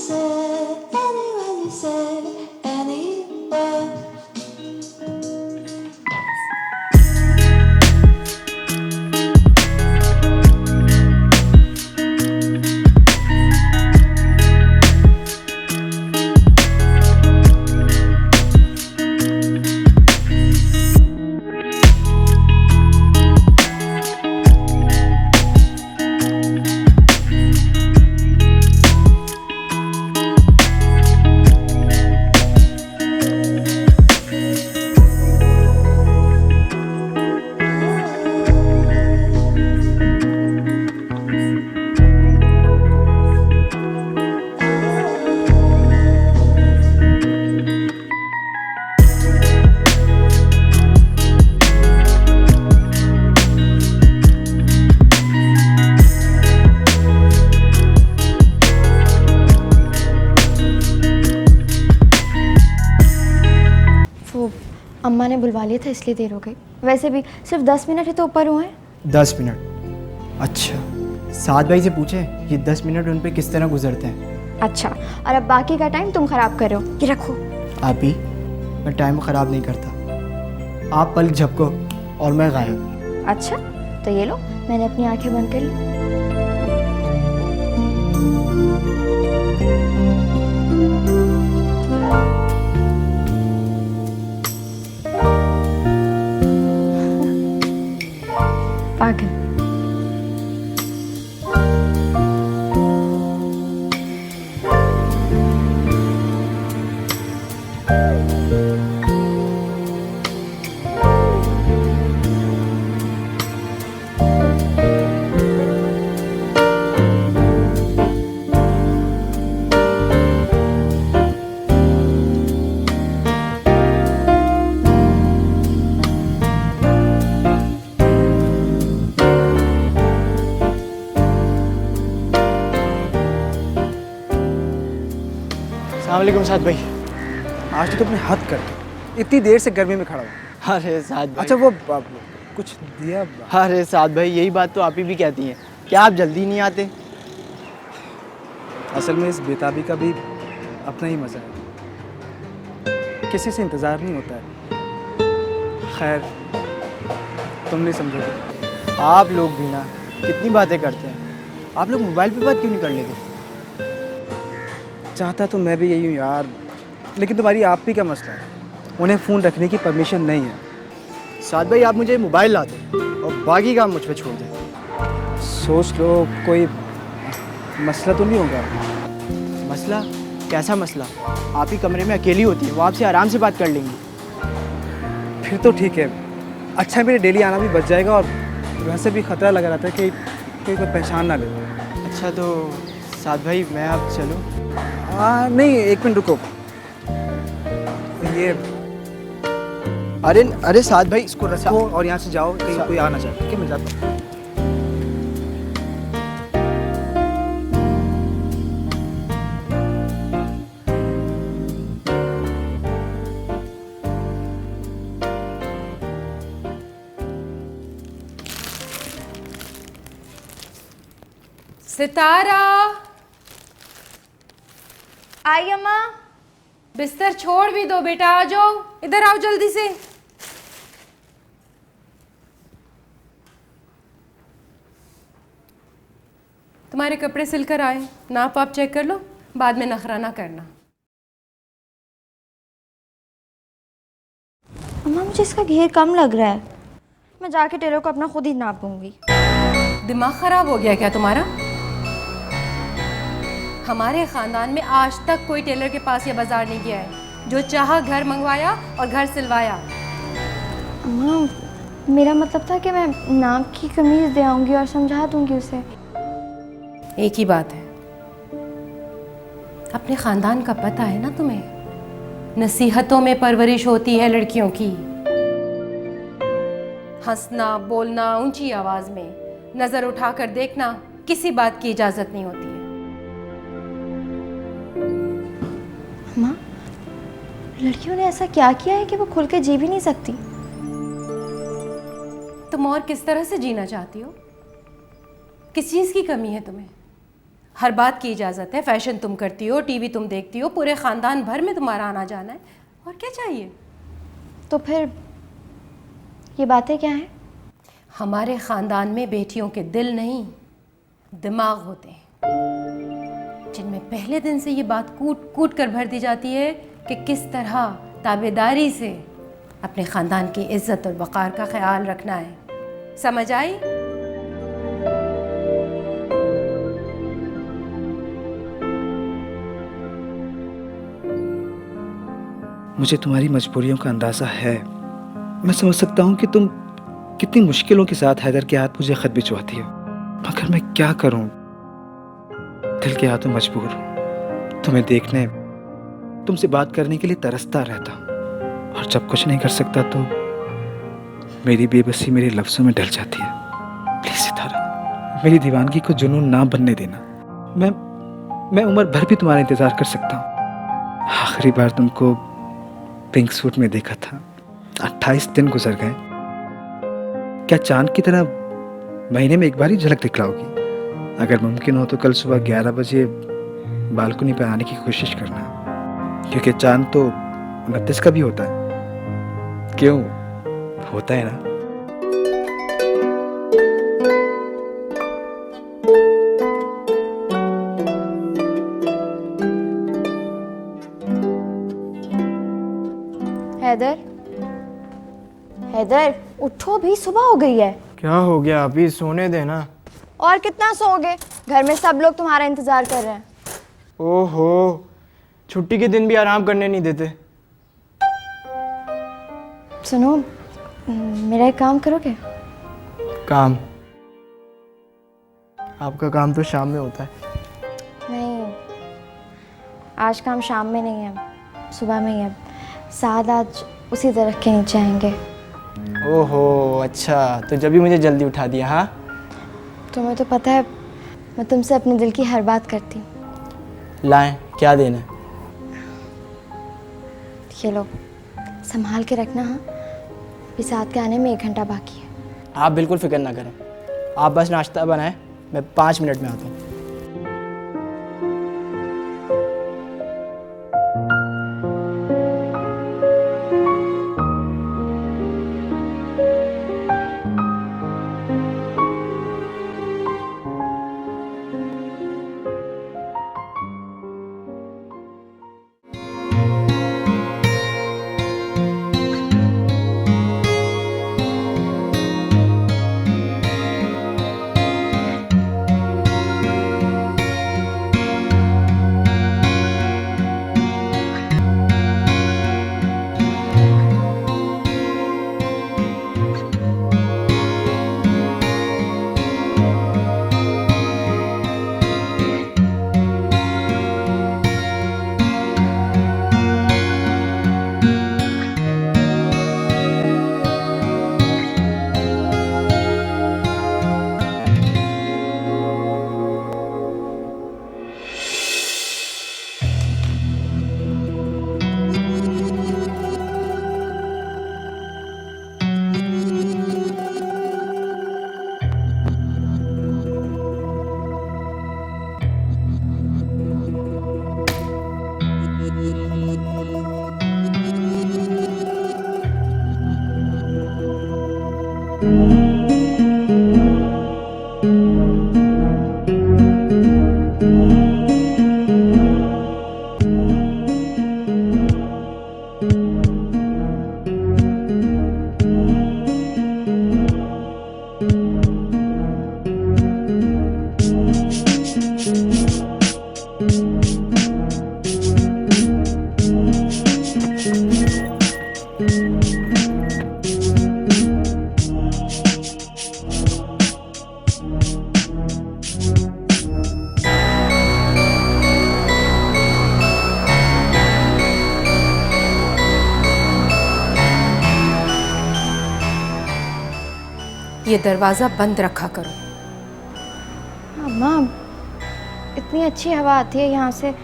said, anyone you said, anywhere. अम्मा ने बुलवा लिया था इसलिए देर हो गई। वैसे भी सिर्फ 10 मिनट ही तो ऊपर हुए हैं। 10 मिनट? अच्छा, साद भाई से पूछें कि 10 मिनट उन पे किस तरह गुजरते हैं। अच्छा, और अब बाकी का टाइम तुम खराब कर रहे हो। ये रखो। आप ही, मैं टाइम ख़राब नहीं करता। आप पलक झपको और मैं गायब। अच्छा, तो ये लो, मैंने अपनी आंखें बंद कर ली। पागल। अस्सलामुअलैकुम साद भाई। आज तो तुमने हद कर दी, इतनी देर से गर्मी में खड़ा हुआ। अरे साद भाई। अच्छा वो कुछ दिया? अरे साद भाई, यही बात तो आप ही भी कहती हैं, क्या आप जल्दी नहीं आते? असल में इस बेताबी का भी अपना ही मज़ा है, किसी से इंतज़ार नहीं होता है। खैर, तुम नहीं समझोगे। आप लोग भी ना कितनी बातें करते हैं। आप लोग मोबाइल पे बात क्यों नहीं कर लेते? चाहता तो मैं भी यही हूँ यार, लेकिन तुम्हारी आप भी क्या मसला है, उन्हें फ़ोन रखने की परमिशन नहीं है। साद भाई, आप मुझे मोबाइल ला दो और बाकी काम मुझ पे छोड़ दें। सोच लो, कोई मसला तो नहीं होगा? मसला? कैसा मसला? आप ही कमरे में अकेली होती है, वो आपसे आराम से बात कर लेंगी। फिर तो ठीक है। अच्छा, मेरे डेली आना भी बच जाएगा, और वैसे भी ख़तरा लगा रहता है कि कोई पहचान ना ले। अच्छा तो साद भाई, मैं अब चलूँ? हाँ नहीं, एक मिनट रुको। ये अरे साद भाई, इसको रखो और यहाँ से जाओ, कहीं कोई आ ना जाए। ठीक है, मैं जाता हूँ। सितारा, आई अम्मा। बिस्तर छोड़ भी दो बेटा, आ जाओ, इधर आओ जल्दी से। तुम्हारे कपड़े सिलकर आए, नाप आप चेक कर लो, बाद में नखरा ना करना। अम्मा, मुझे इसका घेर कम लग रहा है। मैं जाके टेलर को अपना खुद ही नाप दूंगी। दिमाग खराब हो गया क्या तुम्हारा? हमारे ख़ानदान में आज तक कोई टेलर के पास या बाजार नहीं गया है, जो चाहा घर मंगवाया और घर सिलवाया। अम्मा, मेरा मतलब था कि मैं नाप की कमीज़ दे आऊँगी और समझा दूँगी उसे। एक ही बात है, अपने ख़ानदान का पता है ना तुम्हें, नसीहतों में परवरिश होती है लड़कियों की। हंसना, बोलना ऊंची आवाज़ में, नज़र उठाकर देखना, किसी बात की इजाज़त नहीं होती है। माँ, लड़कियों ने ऐसा क्या किया है कि वो खुल के जी भी नहीं सकती? तुम और किस तरह से जीना चाहती हो? किस चीज़ की कमी है तुम्हें? हर बात की इजाज़त है, फैशन तुम करती हो, टीवी तुम देखती हो, पूरे ख़ानदान भर में तुम्हारा आना जाना है, और क्या चाहिए? तो फिर ये बातें क्या हैं? हमारे ख़ानदान में बेटियों के दिल नहीं, दिमाग होते हैं, जिनमें पहले दिन से ये बात कूट कूट कर भर दी जाती है कि किस तरह ताबेदारी से अपने ख़ानदान की इज़्ज़त और वक़ार का ख्याल रखना है। समझ आई? मुझे तुम्हारी मजबूरियों का अंदाज़ा है। मैं समझ सकता हूँ कि तुम कितनी मुश्किलों के साथ हैदर के हाथ मुझे ख़त भिजवाती हो, मगर मैं क्या करूँ? दिल के हाथों मजबूर हूँ। तुम्हें देखने, तुमसे बात करने के लिए तरसता रहता हूँ, और जब कुछ नहीं कर सकता तो मेरी बेबसी मेरे लफ्ज़ों में ढल जाती है। प्लीज़ सितारा, मेरी दीवानगी को जुनून ना बनने देना। मैं उम्र भर भी तुम्हारा इंतज़ार कर सकता हूँ। आखिरी बार तुमको पिंक सूट में देखा था, 28 दिन गुजर गए। क्या चांद की तरह महीने में एक बार ही झलक दिखलाओगी? अगर मुमकिन हो तो कल सुबह 11 बजे बालकनी पर आने की कोशिश करना, क्योंकि चांद तो 29 का भी होता है। क्यों? होता है ना? हैदर, हैदर उठो भी, सुबह हो गई है। क्या हो गया? अभी सोने देना। और कितना सोओगे? घर में सब लोग तुम्हारा इंतजार कर रहे हैं। ओहो, छुट्टी के दिन भी आराम करने नहीं देते। सुनो, मेरा एक काम करोगे? काम? आपका काम तो शाम में होता है। नहीं, आज काम शाम में नहीं है, सुबह में ही है। साद आज उसी दरख्त के नीचे आएंगे। ओहो अच्छा, तो जब भी मुझे जल्दी उठा दिया। हाँ, तुम्हें तो पता है मैं तुमसे अपने दिल की हर बात करती हूँ। लाएं, क्या देना है? ये लो, संभाल के रखना। हाँ, अभी साद के आने में 1 घंटा बाकी है। आप बिल्कुल फिक्र ना करें, आप बस नाश्ता बनाएं, मैं 5 मिनट में आता हूँ। ये दरवाज़ा बंद रखा करो। अम्मा, इतनी अच्छी हवा आती है यहाँ से,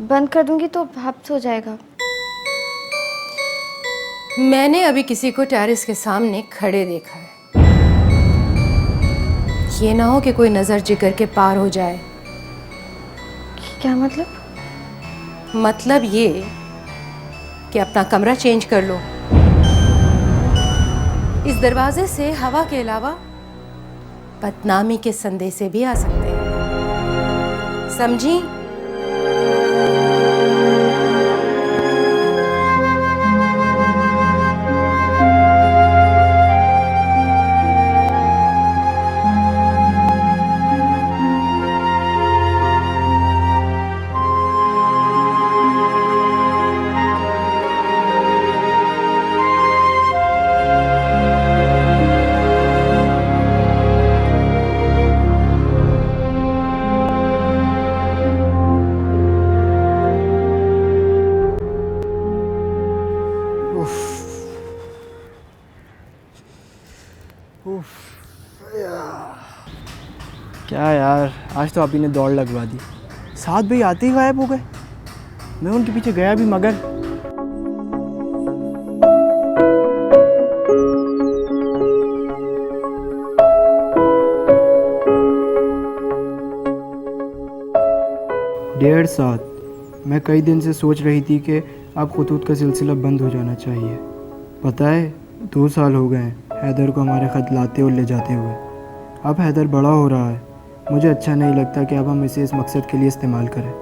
बंद कर दूंगी तो हब्स हो जाएगा। मैंने अभी किसी को टेरेस के सामने खड़े देखा है। ये ना हो कि कोई नज़र जिगर के पार हो जाए क्या मतलब? मतलब ये कि अपना कमरा चेंज कर लो। इस दरवाजे से हवा के अलावा बदनामी के संदेशे भी आ सकते हैं, समझी? क्या यार, आज तो आप ही ने दौड़ लगवा दी। 7 बजे आते ही गायब हो गए। मैं उनके पीछे गया भी मगर डेढ़ साथ। मैं कई दिन से सोच रही थी कि अब खतूत का सिलसिला बंद हो जाना चाहिए। पता है 2 साल हो गए हैं हैदर को हमारे ख़त लाते और ले जाते हुए। अब हैदर बड़ा हो रहा है। मुझे अच्छा नहीं लगता कि अब हम इसे इस मकसद के लिए इस्तेमाल करें।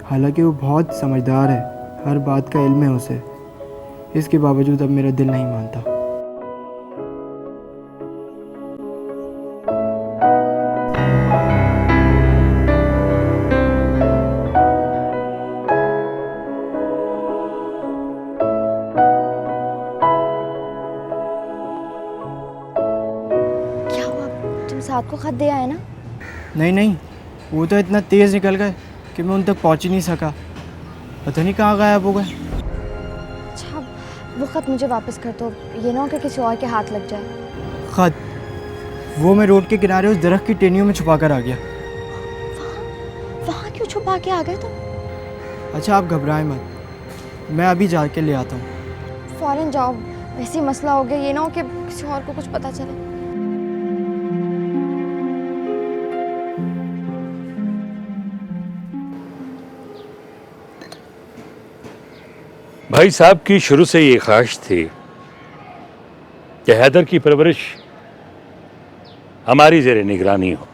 हालांकि वो बहुत समझदार है, हर बात का इल्म है उसे। इसके बावजूद अब मेरा दिल नहीं मानता। क्या हुआ? तुम साथ को खत दे आए ना? नहीं, वो तो इतना तेज़ निकल गए कि मैं उन तक पहुंच ही नहीं सका। पता नहीं कहाँ गायब हो गए। अच्छा, वो खत मुझे वापस कर दो, ये ना हो कि किसी और के हाथ लग जाए। खत? वो मैं रोड के किनारे उस दरख्त की टहनियों में छुपा कर आ गया। वहाँ क्यों छुपा के आ गए तुम? अच्छा, आप घबराएं मत, मैं अभी जाके ले आता हूँ। फौरन जाओ, वैसे ही मसला हो गया, ये ना हो कि किसी और को कुछ पता चले। भाई साहब की शुरू से ये ख्वाहिश थी कि हैदर की परवरिश हमारी ज़ेरे निगरानी हो,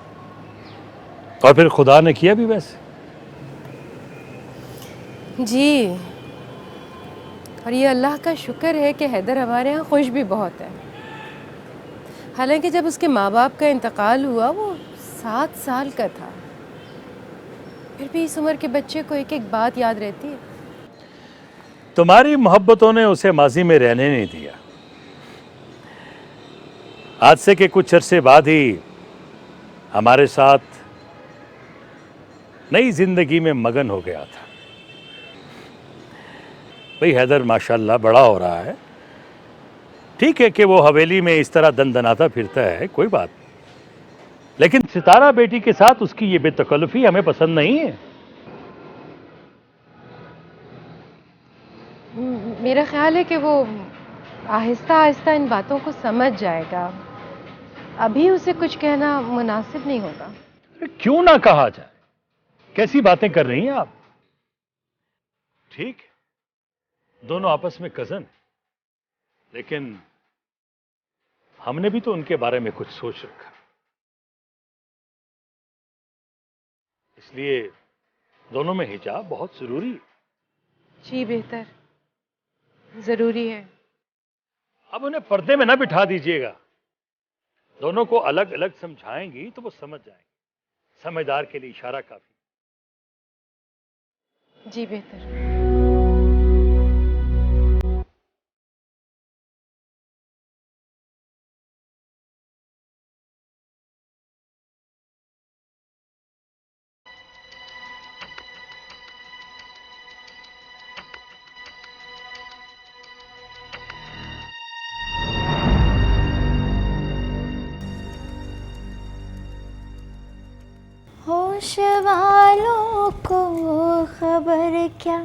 और फिर खुदा ने किया भी वैसे। जी, और ये अल्लाह का शुक्र है कि हैदर हमारे यहाँ खुश भी बहुत है। हालांकि जब उसके माँ बाप का इंतकाल हुआ वो 7 साल का था, फिर भी इस उम्र के बच्चे को एक एक बात याद रहती है। तुम्हारी मोहब्बतों ने उसे माजी में रहने नहीं दिया। हादसे के कुछ अरसे बाद ही हमारे साथ नई जिंदगी में मगन हो गया था। भाई हैदर माशाल्लाह बड़ा हो रहा है। ठीक है कि वो हवेली में इस तरह दनदनाता फिरता है, कोई बात नहीं, लेकिन सितारा बेटी के साथ उसकी ये बेतकल्लुफी हमें पसंद नहीं है। मेरा ख्याल है कि वो आहिस्ता आहिस्ता इन बातों को समझ जाएगा। अभी उसे कुछ कहना मुनासिब नहीं होगा। क्यों ना कहा जाए? कैसी बातें कर रही हैं आप? ठीक है, दोनों आपस में कजन, लेकिन हमने भी तो उनके बारे में कुछ सोच रखा, इसलिए दोनों में हिजाब बहुत जरूरी है। जी बेहतर, जरूरी है। अब उन्हें पर्दे में ना बिठा दीजिएगा। दोनों को अलग अलग समझाएंगी तो वो समझ जाएंगे। समझदार के लिए इशारा काफी। जी बेहतर। होश वालों को खबर क्या,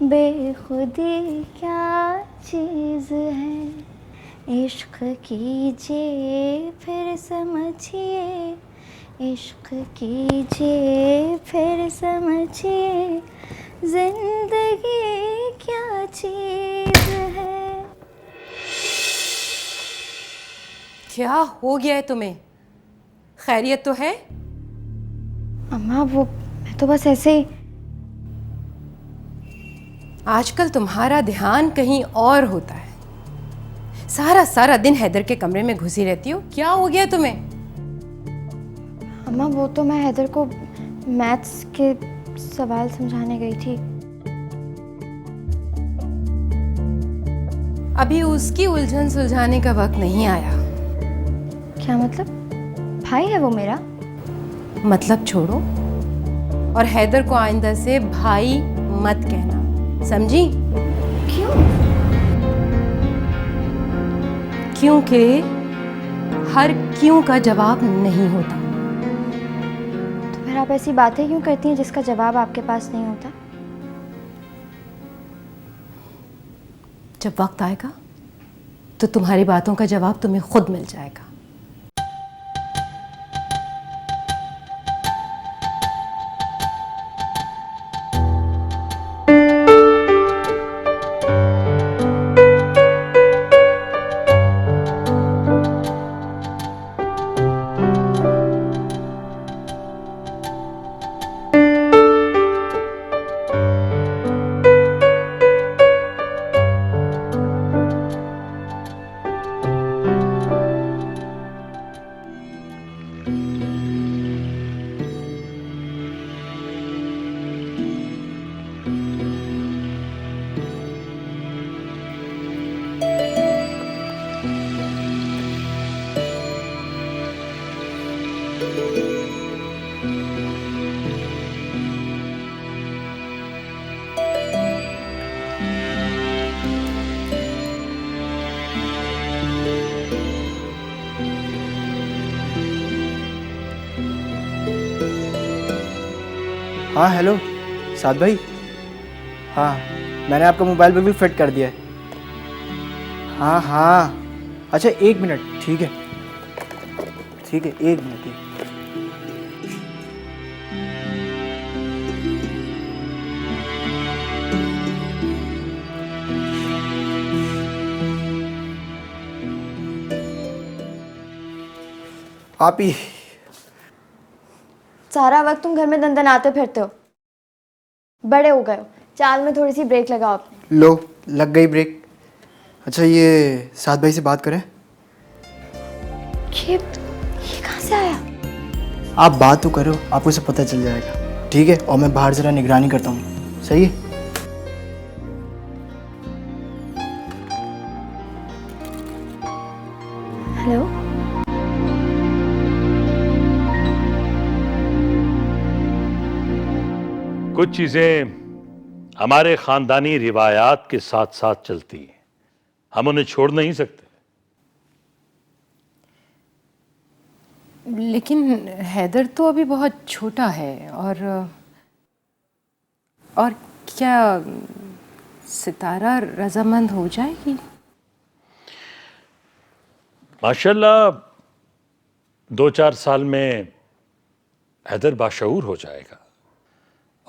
बेखुदी क्या चीज़ है। इश्क कीजिए फिर समझिए, इश्क कीजिए फिर समझिए जिंदगी क्या चीज है। क्या हो गया है तुम्हें? खैरियत तो है? अम्मा वो मैं तो बस ऐसे ही। आजकल तुम्हारा ध्यान कहीं और होता है। सारा सारा दिन हैदर के कमरे में घुसी रहती हो। क्या हो गया तुम्हें? अम्मा वो तो मैं हैदर को मैथ्स के सवाल समझाने गई थी। अभी उसकी उलझन सुलझाने का वक्त नहीं आया। क्या मतलब? भाई है वो मेरा। मतलब छोड़ो और हैदर को आइंदा से भाई मत कहना, समझी? क्यों? क्योंकि हर क्यों का जवाब नहीं होता। तो फिर आप ऐसी बातें क्यों करती हैं जिसका जवाब आपके पास नहीं होता? जब वक्त आएगा तो तुम्हारी बातों का जवाब तुम्हें खुद मिल जाएगा। हाँ हेलो साद भाई। हाँ मैंने आपका मोबाइल बिल्कुल फिट कर दिया है। हाँ हाँ अच्छा 1 मिनट। ठीक है 1 मिनट। आप ही सारा वक्त तुम घर में दंदनाते फिरते हो। बड़े हो गए हो, चाल में थोड़ी सी ब्रेक लगाओ अपने। लो लग गई ब्रेक। अच्छा ये साद भाई से बात करें। ये कहाँ से आया? आप बात तो करो, आपको सब पता चल जाएगा। ठीक है और मैं बाहर ज़रा निगरानी करता हूँ। सही है? हेलो कुछ चीजें हमारे खानदानी रिवायात के साथ साथ चलती हैं, हम उन्हें छोड़ नहीं सकते। लेकिन हैदर तो अभी बहुत छोटा है और क्या सितारा रजामंद हो जाएगी? माशाल्लाह 2-4 साल में हैदर बाशऊर हो जाएगा।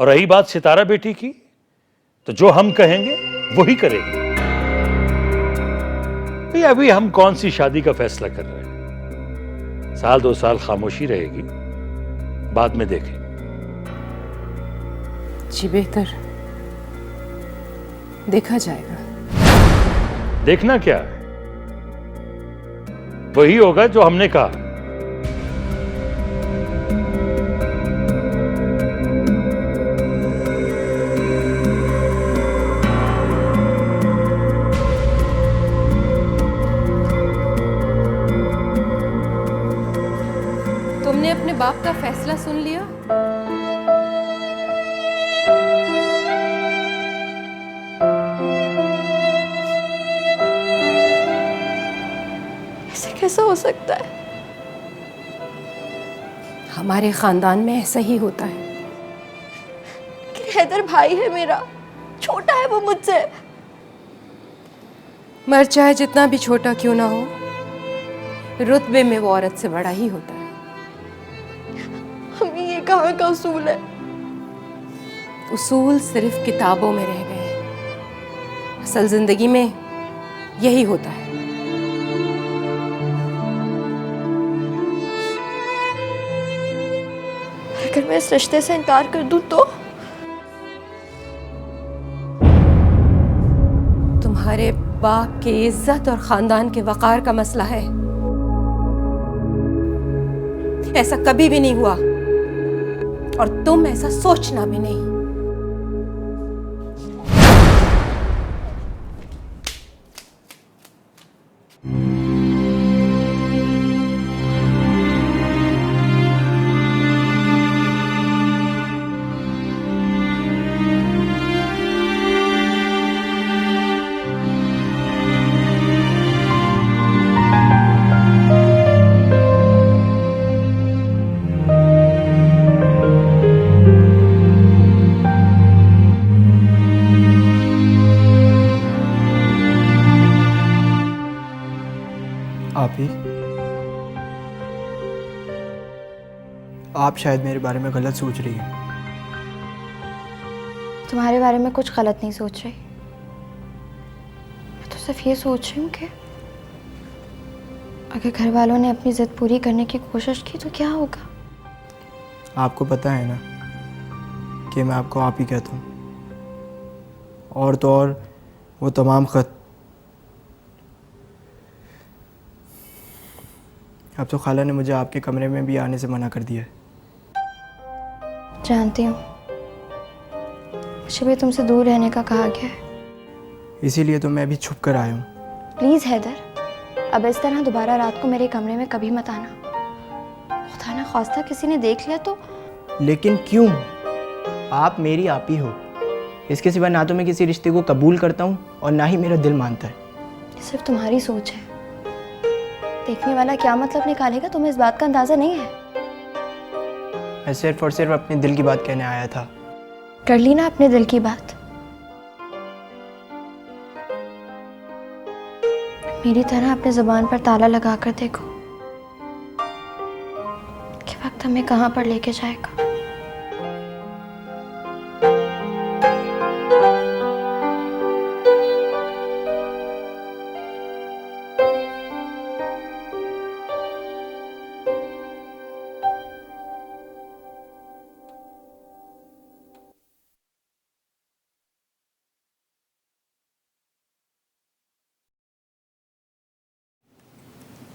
और रही बात सितारा बेटी की, तो जो हम कहेंगे वही करेगी। भाई अभी हम कौन सी शादी का फैसला कर रहे हैं, 1-2 साल खामोशी रहेगी, बाद में देखें। जी बेहतर, देखा जाएगा। देखना क्या है, वही होगा जो हमने कहा। तुमने अपने बाप का फैसला सुन लिया? ऐसे कैसा हो सकता है? हमारे खानदान में ऐसा ही होता है। लेकिन हैदर भाई है मेरा, छोटा है वो मुझसे। मर चाहे जितना भी छोटा क्यों ना हो, रुतबे में वो औरत से बड़ा ही होता है। कहाँ का उसूल है? उसूल सिर्फ किताबों में रह गए हैं, असल जिंदगी में यही होता है। अगर मैं इस रिश्ते से इनकार कर दूं तो? तुम्हारे बाप की इज्जत और खानदान के वकार का मसला है। ऐसा कभी भी नहीं हुआ और तुम ऐसा सोचना भी नहीं। आप शायद मेरे बारे में गलत सोच रही हैं। तुम्हारे बारे में कुछ गलत नहीं सोच रही। मैं तो सिर्फ ये सोच रही हूँ कि अगर घर वालों ने अपनी जिद पूरी करने की कोशिश की तो क्या होगा। आपको पता है ना कि मैं आपको आप ही कहता हूँ, और तो और वो तमाम ख़त अब तो खाला ने मुझे आपके कमरे में भी आने से मना कर दिया है। जानती हूँ, मुझे भी तुमसे दूर रहने का कहा गया है। इसीलिए तो मैं भी छुप कर आया हूँ। प्लीज़ हैदर, अब इस तरह दोबारा रात को मेरे कमरे में कभी मत आना। खुदा ना ख्वास्ता किसी ने देख लिया तो। लेकिन क्यों? आप मेरी आप ही हो। इसके सिवा ना तो मैं किसी रिश्ते को कबूल करता हूँ और ना ही मेरा दिल मानता है। ये सिर्फ तुम्हारी सोच है। देखने वाला क्या मतलब निकालेगा, तुम्हें इस बात का अंदाजा नहीं है। मैं सिर्फ और सिर्फ अपने दिल की बात कहने आया था। कर ली ना अपने दिल की बात। मेरी तरह अपने जुबान पर ताला लगा कर देखो कि वक्त हमें कहां पर लेके जाएगा।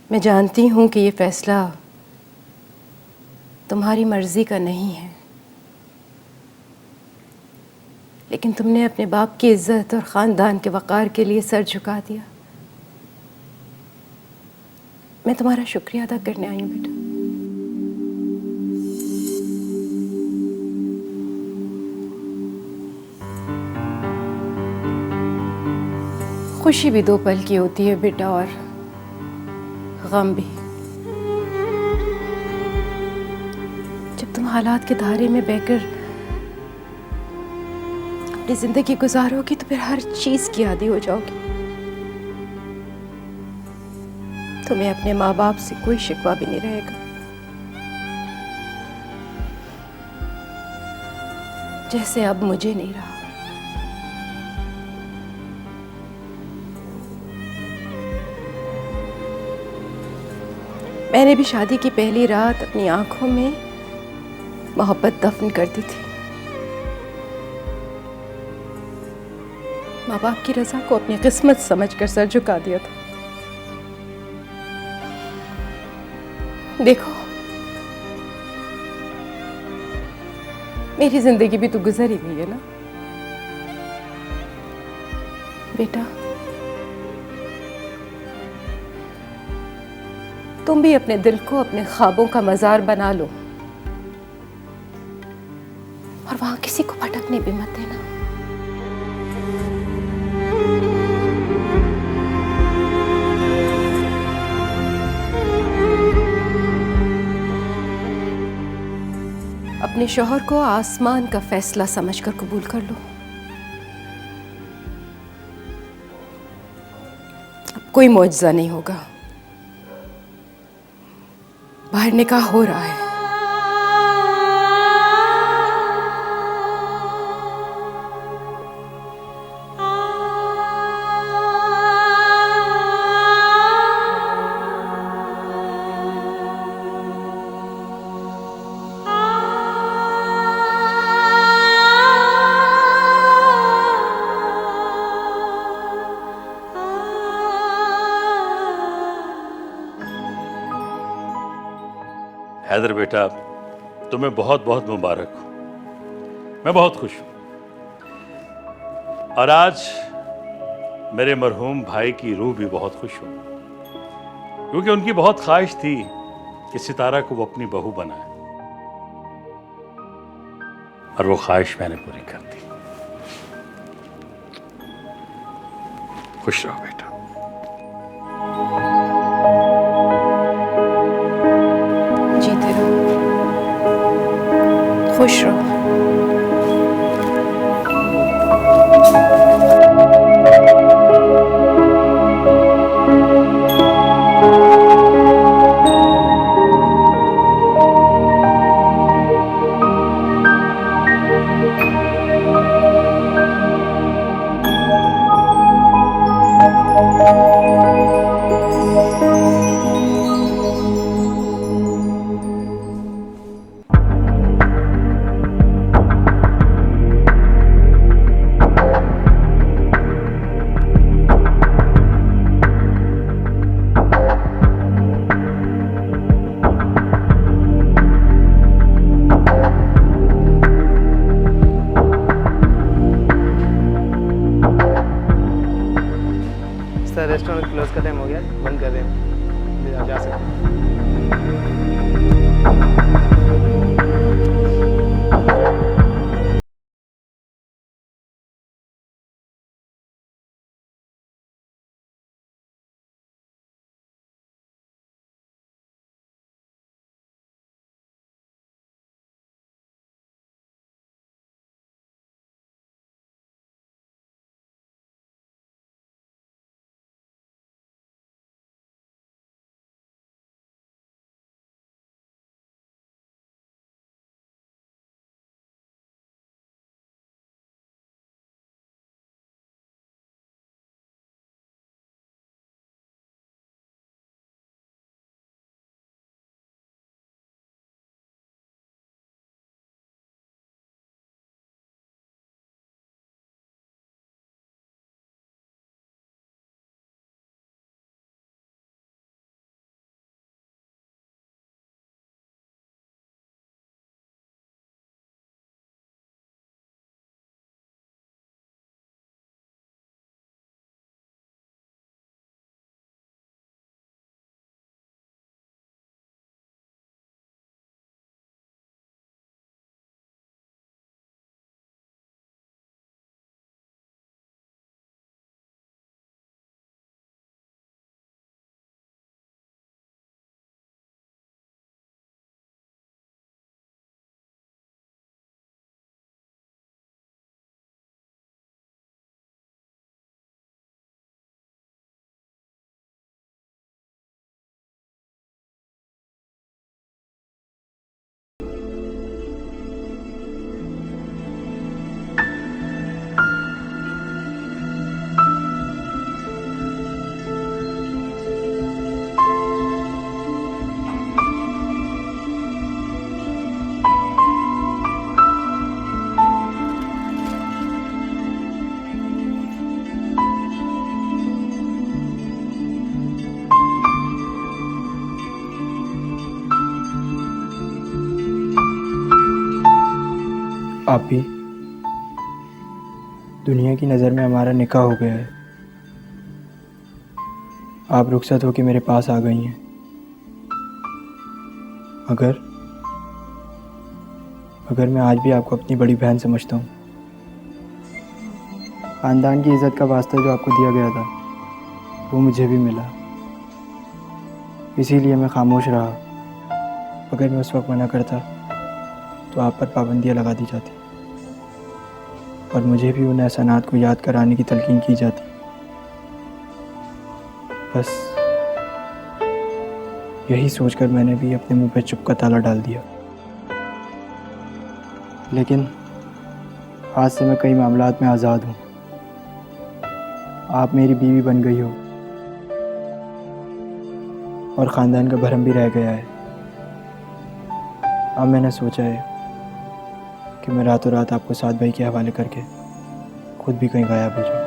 मैं जानती हूँ कि ये फैसला तुम्हारी मर्जी का नहीं है, लेकिन तुमने अपने बाप की इज्जत और ख़ानदान के वक़ार के लिए सर झुका दिया। मैं तुम्हारा शुक्रिया अदा करने आई हूँ बेटा। खुशी भी दो पल की होती है बेटा, और गम भी। जब तुम हालात के धारे में बहकर अपनी जिंदगी गुजारोगी तो फिर हर चीज की आदी हो जाओगी। तुम्हें अपने माँ बाप से कोई शिकवा भी नहीं रहेगा। जैसे अब मुझे नहीं रहा। मैंने भी शादी की पहली रात अपनी आंखों में मोहब्बत दफन कर दी थी। माँ बाप की रजा को अपनी किस्मत समझकर सर झुका दिया था। देखो, मेरी जिंदगी भी तो गुजर ही गई है ना बेटा। तुम भी अपने दिल को अपने ख्वाबों का मजार बना लो और वहां किसी को भटकने भी मत देना। अपने शौहर को आसमान का फैसला समझकर कबूल कर लो। अब कोई मौजज़ा नहीं होगा। बाहर निकाह हो रहा है। हैदर बेटा, तुम्हें बहुत बहुत मुबारक हो। मैं बहुत खुश हूं। और आज मेरे मरहूम भाई की रूह भी बहुत खुश हो, क्योंकि उनकी बहुत ख्वाहिश थी कि सितारा को वो अपनी बहू बनाए, और वो ख्वाहिश मैंने पूरी कर दी। खुश रहो बेटा। जीते रहो, खुश रहो। सर रेस्टोरेंट क्लोज का टाइम हो गया, बंद कर रहे हैं, जा सकते हैं। आप भी, दुनिया की नज़र में हमारा निकाह हो गया है। आप रुखसत होकर मेरे पास आ गई हैं। अगर मैं आज भी आपको अपनी बड़ी बहन समझता हूँ, ख़ानदान की इज़्ज़त का वास्ता जो आपको दिया गया था वो मुझे भी मिला, इसीलिए मैं खामोश रहा। अगर मैं उस वक्त मना करता तो आप पर पाबंदियाँ लगा दी जाती और मुझे भी उन एहसानात को याद कराने की तलकीन की जाती। बस यही सोचकर मैंने भी अपने मुंह पे चुप का ताला डाल दिया। लेकिन आज से मैं कई मामलात में आज़ाद हूँ। आप मेरी बीवी बन गई हो और ख़ानदान का भरम भी रह गया है। अब मैंने सोचा है कि मैं रातों रात आपको साद भाई के हवाले करके खुद भी कहीं गायब हो जाऊँ।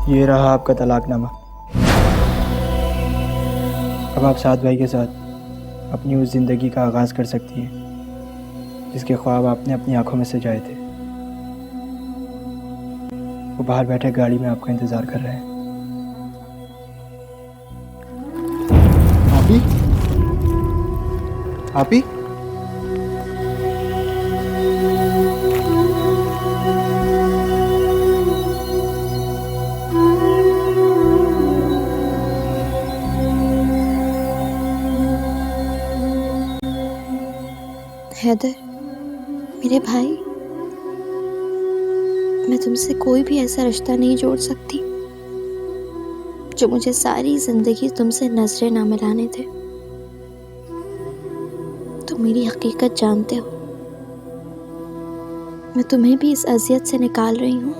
ये रहा आपका तलाकनामा। अब आप साद भाई के साथ अपनी उस ज़िंदगी का आगाज़ कर सकती हैं जिसके ख्वाब आपने अपनी आंखों में सजाए थे। वो बाहर बैठे गाड़ी में आपका इंतज़ार कर रहे हैं। आपी? आपी? हैदर, मेरे भाई, मैं तुमसे कोई भी ऐसा रिश्ता नहीं जोड़ सकती जो मुझे सारी जिंदगी तुमसे नजरें ना मिलाने दे। तुम मेरी हकीकत जानते हो। मैं तुम्हें भी इस अजियत से निकाल रही हूँ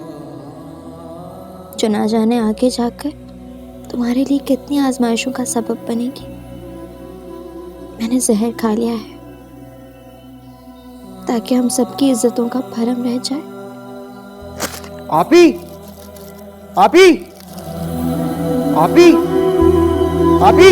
जो ना जाने आगे जाकर तुम्हारे लिए कितनी आजमाइशों का सबब बनेगी। मैंने जहर खा लिया है ताकि हम सबकी इज्जतों का भरम रह जाए। आपी? आपी? आपी? आपी?